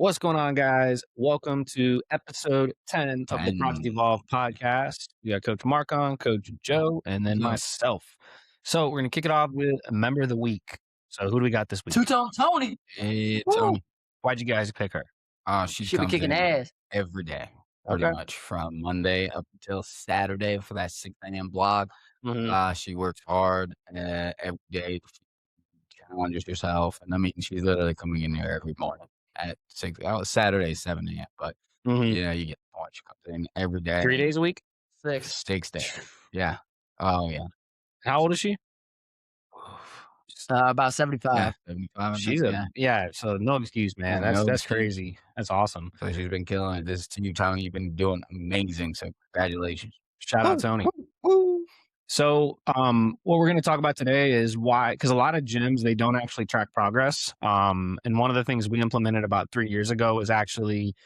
What's going on, guys? Welcome to episode 10 of the Project 10. Evolve podcast. We got Coach Mark on, Coach Joe, and then So, myself. So we're going to kick it off with a member of the week. So who do we got this week? Two-Tone Tony. it's Woo! Why'd you guys pick her? she She be comes kicking in ass. every day, pretty Okay. much from Monday up until Saturday for that 6 a.m. blog. Mhm. She works hard every day. She challenges herself, and I mean, she's literally coming in here every morning at 6. Saturday 7 a.m. But Mhm. you get the point. She comes in every day, 3 days a week? 6. 6 days. Yeah. Oh yeah. How old is she? About Yeah. 75. 75. I She's think, a yeah. So no excuse, man. Yeah, no That's excuse. crazy. That's awesome. So she's been killing it. This to you, Tony. You've been doing amazing. So congratulations. Shout out Woo, Tony. woo, woo. So, what we're going to talk about today is why, because a lot of gyms, they don't actually track progress. And one of the things we implemented about 3 years ago is actually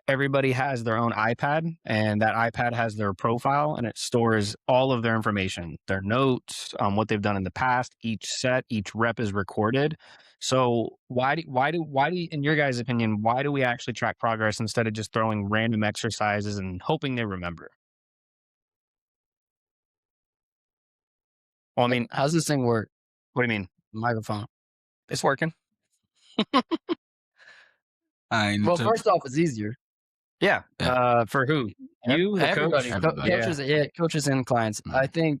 everybody has their own iPad, and that iPad has their profile, and it stores all of their information, their notes, what they've done in the past. Each set, each rep is recorded. So in your guys' opinion, why do we actually track progress instead of just throwing random exercises and hoping they remember? Well, I mean, How's this thing work? what do you mean? Microphone. It's working. Well, first off, it's easier. Yeah. Yeah. For who? You, the coach? Everybody, Everybody. coaches and clients. Mhm. I think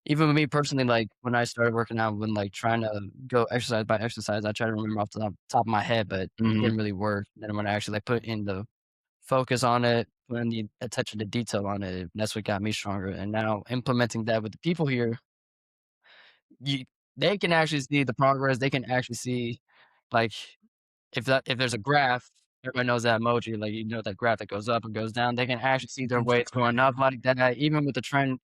even with me personally, like when I started working out, when like trying to go exercise by exercise, I try to remember off the top of my head, but it Mhm. didn't really work. Then when I actually like put in the focus on it, putting the attention to detail on it, that's what got me stronger. And now implementing that with the people here, you they can actually see the progress. They can actually see, like, if there's a graph, everybody knows that emoji, like, that graph that goes up and goes down. They can actually see their weights going up like that, even with the trend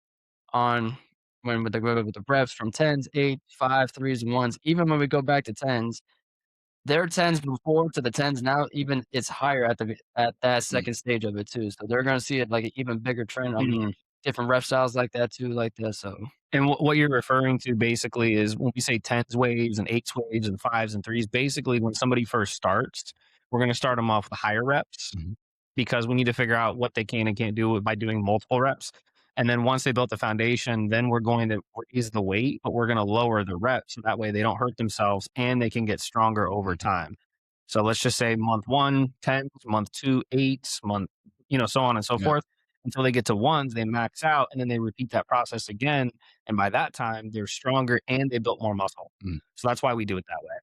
on with the reps from 10s, 8, 5, 3s, and 1s. Even when we go back to 10s, their 10s before to the 10s now, even it's higher at that Mm. second stage of it too. So they're gonna see it like an even bigger trend on Mhm. different rep styles like that too, like that. So And what you're referring to basically is when we say tens waves and eights waves and fives and threes, basically when somebody first starts, we're going to start them off with higher reps Mhm. because we need to figure out what they can and can't do by doing multiple reps. And then once they built the foundation, then we're going to raise the weight, but we're going to lower the reps so that way they don't hurt themselves and they can get stronger over time. So let's just say month one, 10s, month two, eights, month, so on and so Yeah. forth until they get to ones, they max out and then they repeat that process again. And by that time, they're stronger and they built more muscle. Mm. So that's why we do it that way.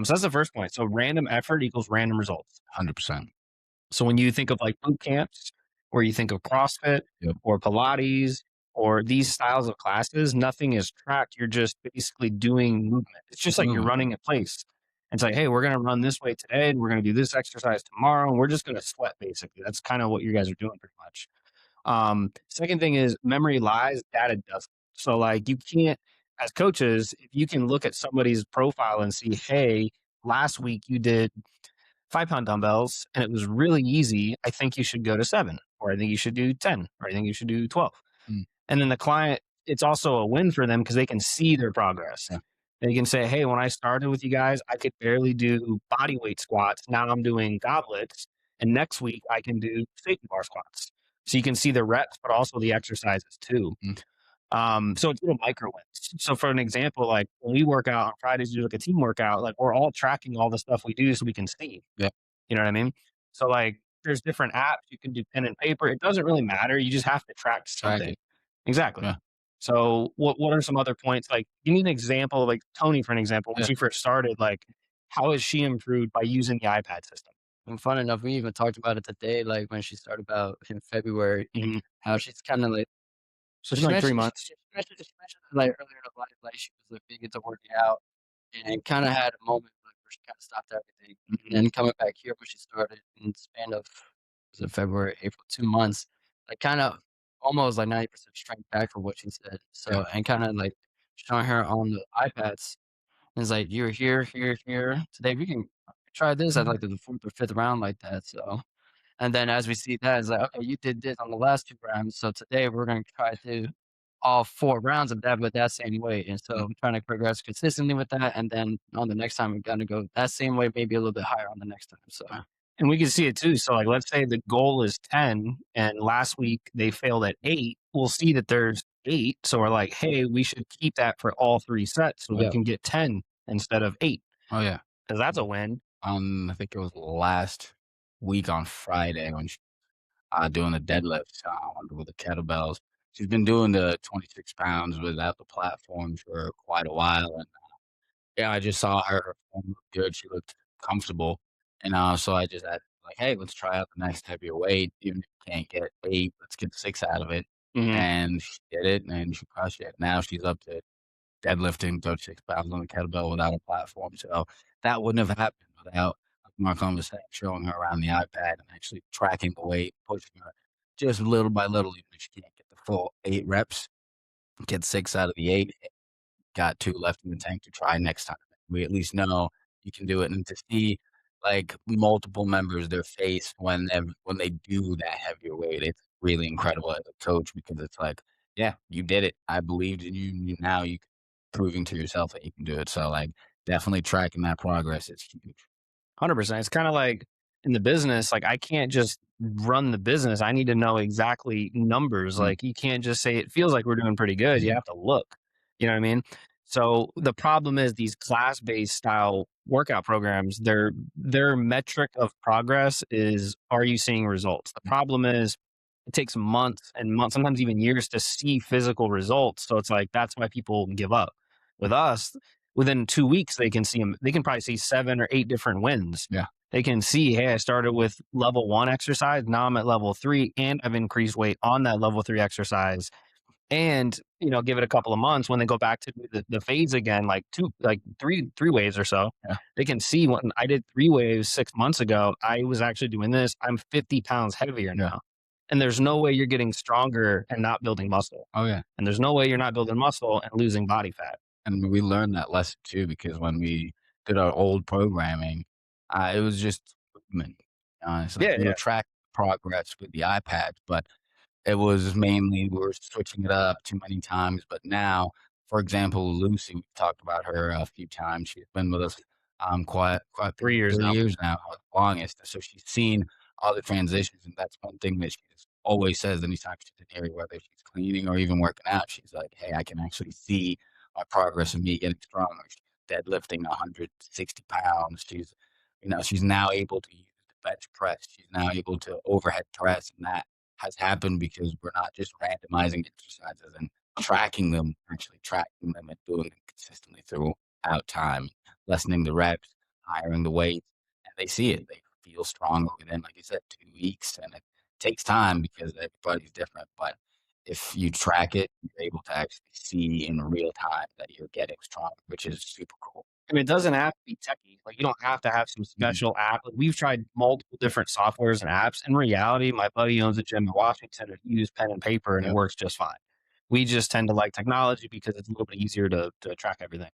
So that's the first point. So random effort equals random results. 100%. So when you think of like boot camps, or you think of CrossFit Yep. or Pilates or these styles of classes, nothing is tracked. You're just basically doing movement. It's just like you're Movement. running a place. It's like, hey, we're going to run this way today and we're going to do this exercise tomorrow. And we're just going to sweat basically. That's kind of what you guys are doing pretty much. Second thing is memory lies, data doesn't. So like you can't, as coaches, if you can look at somebody's profile and see, hey, last week you did 5 pound dumbbells and it was really easy. I think you should go to 7, or I think you should do 10, or I think you should do 12. Mm. And then the client, it's also a win for them because they can see their progress. Yeah. They can say, hey, when I started with you guys, I could barely do body weight squats. Now I'm doing goblets. And next week I can do safety bar squats. So you can see the reps, but also the exercises too. Mm. So it's little micro wins. So for an example, like when we work out on Fridays, do like a team workout, like we're all tracking all the stuff we do so we can see. Yeah. You know what I mean? So like there's different apps. You can do pen and paper. It doesn't really matter. You just have to track Track something. it. Exactly. Yeah. So what are some other points? Like give me an example, like Tony, for an example, when Yeah. she first started, like how has she improved by using the iPad system? and fun enough, we even talked about it today, like when she started about in February, Mhm. how she's kind of like So it's been like 3 months. she mentioned like earlier in her life, like she was like big into working out and kind of had a moment like where she kind of stopped everything. And then coming back here when she started in the span of was it February, April, 2 months, like kind of almost like 90% strength back for what she said. Yeah. So and kind of like showing her on the iPads. And it's like you're here, here, here. Today we can try this at like the fourth or fifth round like that. So and then as we see that, it's like, okay, you did this on the last 2 rounds, so today we're gonna try to do all 4 rounds of that with that same weight, and so Mm. I'm trying to progress consistently with that, and then on the next time, we're gonna go that same way, maybe a little bit higher on the next time, so And we can see it too. So, like, let's say the goal is 10, and last week they failed at 8. We'll see that there's 8. So we're like, hey, we should keep that for all 3 sets so we Yeah. can get 10 instead of 8. Oh, yeah. Because that's a win. I think it was last week on Friday when she doing the deadlifts with the kettlebells. She's been doing the 26 pounds without the platform for quite a while, and yeah, I just saw her form look good. She looked comfortable, and so I just added like, "Hey, let's try out the next heavier weight. Even if you can't get 8, let's get 6 out of it." Mhm. And she did it, and she crushed it. Now she's up to deadlifting 36 pounds on the kettlebell without a platform. So that wouldn't have happened without my conversation showing her around the iPad and actually tracking the weight, pushing her just little by little. Even if she can't get the full 8 reps, get 6 out of the 8. Got 2 left in the tank to try next time. We at least know you can do it, and to see, like, multiple members, their face when they do that heavier weight, it's really incredible as a coach because it's like, "Yeah, you did it. I believed in you. Now you proving to yourself that you can do it." So, like, definitely tracking that progress is huge. 100%. It's kind of like in the business, like I can't just run the business. I need to know exactly numbers. Mm, Like you can't just say it feels like we're doing pretty good. You mhm, have to look. You know what I mean? So the problem is these class-based style workout programs, their metric of progress is are you seeing results? The problem is it takes months and months, sometimes even years to see physical results. So it's like that's why people give up. With us, within 2 weeks, they can see them. They can probably see 7 or 8 different wins. yeah. They can see, hey, I started with level 1 exercise. Now I'm at level 3, and I've increased weight on that level 3 exercise. And give it a couple of months when they go back to the phase again, like three waves or so. Yeah. They can see when I did 3 waves 6 months ago, I was actually doing this. I'm 50 pounds heavier Yeah. now. And there's no way you're getting stronger and not building muscle. Oh, yeah. And there's no way you're not building muscle and losing body fat. And we learned that lesson too because when we did our old programming, it was just movement. It's like Yeah, we yeah. would track progress with the iPad, but it was mainly we were switching it up too many times. But now, for example, Lucy, we've talked about her a few times. She's been with us quite 3 years 3 now. years now, the longest. So she's seen all the transitions, and that's one thing that she always says anytime she's in area, whether she's cleaning or even working out. She's like, "Hey, I can actually see my progress of me getting stronger." She's deadlifting 160 pounds. She's now able to use the bench press. She's now able to overhead press, and that has happened because we're not just randomizing exercises and tracking them, actually tracking them and doing them consistently throughout time, lessening the reps, hiring the weights, and they see it. They feel stronger within, like you said, 2 weeks, and it takes time because everybody's different. But if you track it, you're able to actually see in real time that you're getting stronger, which is super cool. I mean, it doesn't have to be techie. Like, you don't have to have some Mhm. special app. Like, we've tried multiple different softwares and apps. In reality, my buddy owns a gym in Washington, and he uses pen and paper, and it Yep. works just fine. We just tend to like technology because it's a little bit easier to track everything.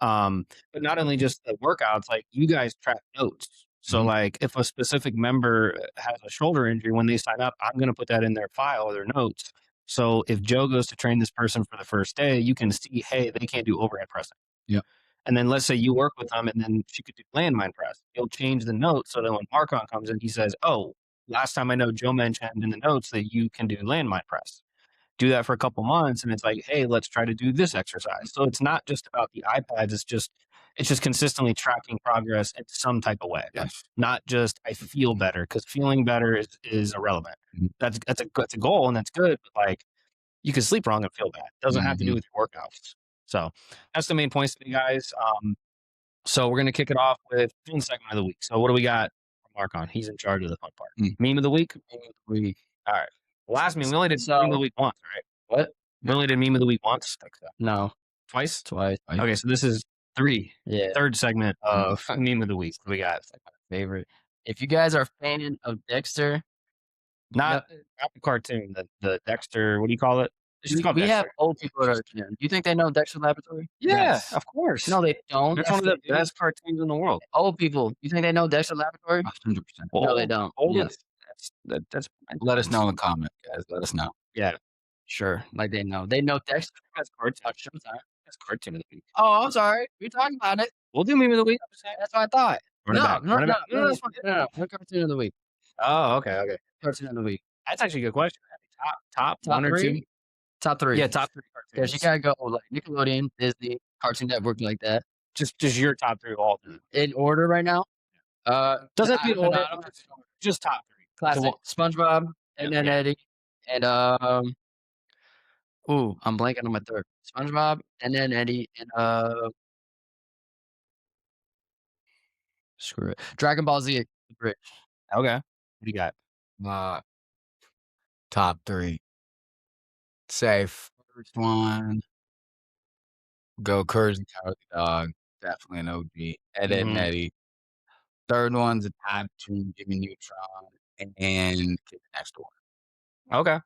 But not only just the workouts, like you guys track notes. So, Mhm. like, if a specific member has a shoulder injury when they sign up, I'm going to put that in their file or their notes. So, if Joe goes to train this person for the first day, you can see, hey, they can't do overhead pressing. Yep. And then let's say you work with them and then she could do landmine press. You'll change the note so that when Marcon comes in, he says, oh, last time I know Joe mentioned in the notes that you can do landmine press. Do that for a couple months and it's like, hey, let's try to do this exercise. So it's not just about the iPads, it's just consistently tracking progress in some type of way. Yes. Not just I feel better, because feeling better is irrelevant. Mhm. That's a goal and that's good, but like you can sleep wrong and feel bad. It doesn't have to do Mhm. with your workouts. So that's the main points today, guys. So we're gonna kick it off with fun segment of the week. So what do we got from Mark on? He's in charge of the fun part. Mm. Meme of the week? Meme of the week. All right. Last meme, we only did meme of the So week once, right? what? We only did meme of the week once? Think so. No, Twice? twice. Right? Okay, so this is three. Yeah, Third segment of meme of the week. What do we got? it's like my favorite. If you guys are a fan of Dexter, no, Not the cartoon, the Dexter, what do you call it? It's just called we have Dexter. old people at our gym. Do you think they know Dexter Laboratory? Yeah, Yes. of course. No, they don't. It's Yes, one of they the do. best cartoons in the world. Old people. You think they know Dexter Laboratory? 100%. No, they Old, don't. old Yes. that's Let us know in the comment, guys. Let us know. yeah. Sure, like they know. They know Dexter. That's cartoon. on Showtime. That's cartoon of the week. Oh, I'm sorry. We talking about it. We'll do meme of the week. That's what I thought. Run it back. No, Run it no, back. No, no, no, no, that's fine. no. No cartoon of the week. Oh, okay, okay. Cartoon of the week. That's actually a good question. Top Top 1 or 2? 3? Top 3. Yeah, top 3 'Cause you cartoons. gotta go like Nickelodeon, Disney, Cartoon Network, like that. Just your top 3 of all time. In order right now. Doesn't have to be I in no, order, I don't just top 3. So classic. what SpongeBob, and then yeah. Eddie, and, ooh, I'm blanking on my 3rd. SpongeBob, and then Eddie, and, screw it. Dragon Ball Z, The Bridge. Okay. What do you got? Uh, top 3. Say first one, go Courage the Cowardly Dog, definitely an OG. Ed, Edd n Mhm. Eddy. 3rd one's a tie between Jimmy Neutron and Kid Next Door. Okay.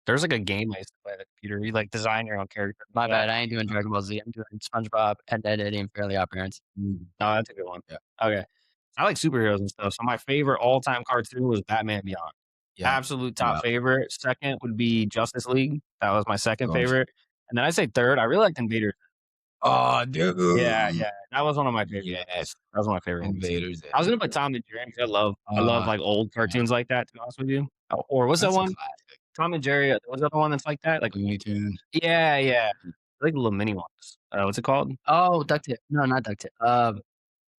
There's like a game I used to play on the computer. You like design your own character. My Yeah. bad, I ain't doing Dragon Ball Z, I'm doing SpongeBob, and then Eddie, and Fairly Odd Parents. Mm, Oh, that's a good one. yeah, Okay. I like superheroes and stuff. So my favorite all-time cartoon was Batman Beyond. yeah, Absolute top yeah, favorite. Second would be Justice League. That was my of second course. favorite. And then I say third, I really liked Invader. Oh, dude. Yeah, yeah. That was one of my favorite ones. Yes, That was one of my favorite ones. Invaders. I was gonna put Tom and Jerry 'cause I love like old Yeah, cartoons like that, to be honest with you. Or what's that that's a one? classic. Tom and Jerry, what's the other one that's like that? Like Looney Tunes. yeah, yeah. Like the little mini ones. What's it called? Oh, DuckTales. No, not DuckTales.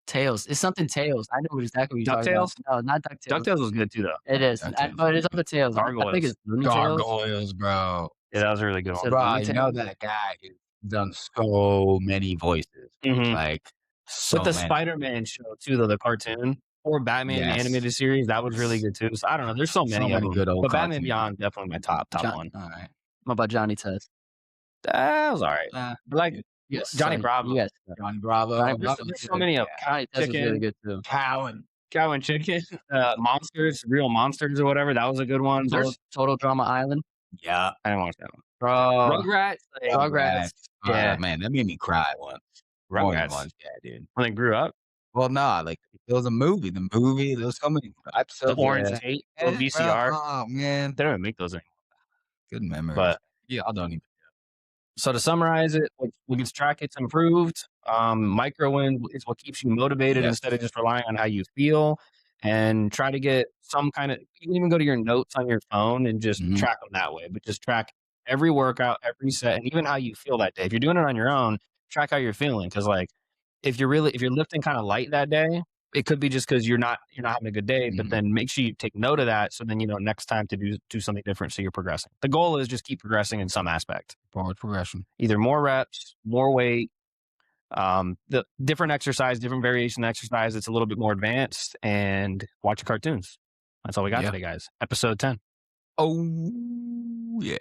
Tails. It's something Tails. I know exactly what you're talking about. DuckTales? No, not DuckTales. DuckTales was good too though. It is, DuckTales. but it's other Tails. I think Gargoyles. it's Looney Tales. Gargoyles, bro. Yeah, that was a really good Is one. it Bro, Looney you know Tales? that guy has done so many voices. Mhm. Like, so With the many. Spider-Man show too, though, the cartoon or Batman Yes. animated series, that was really good too. So I don't know, there's so So many of many them. good old But Batman cartoons. Beyond definitely my top one. Alright. What about Johnny Test? That was alright. I like Yes, Johnny Bravo. You guys. Johnny Bravo. Johnny There's so many of 'em. Johnny Test was really Chicken. good too. Cow and Chicken, Monsters, Real Monsters or whatever, that was a good one. Total Drama Island. Yeah. I didn't watch that one. Bro. Rugrats, Rugrats. Yeah. Man, that made me cry once. More than Rugrats. once, yeah, dude. When they grew up, Well, no, like, it was a movie. The movie, there was so many the episodes. Orange Yeah. Tape, Yeah, the VCR. bro, oh, man. They don't even make those anymore. Good memories. But yeah, I don't even. so to summarize it, what gets track gets improved. Micro win is what keeps you motivated Yes. instead of just relying on how you feel. And try to get some kind of. You can even go to your notes on your phone and just Mhm. track them that way. But just track every workout, every set, and even how you feel that day. If you're doing it on your own, track how you're feeling. Because like if you're lifting kind of light that day, it could be just because you're not having a good day. But Mhm. then make sure you take note of that. So then you know next time to do something different. So you're progressing. The goal is just keep progressing in some aspect. Forward progression. Either more reps, more weight, the different exercise, different variation exercise. It's a little bit more advanced, and watch your cartoons. That's all we got Yeah. today, guys. Episode 10. Oh, yeah.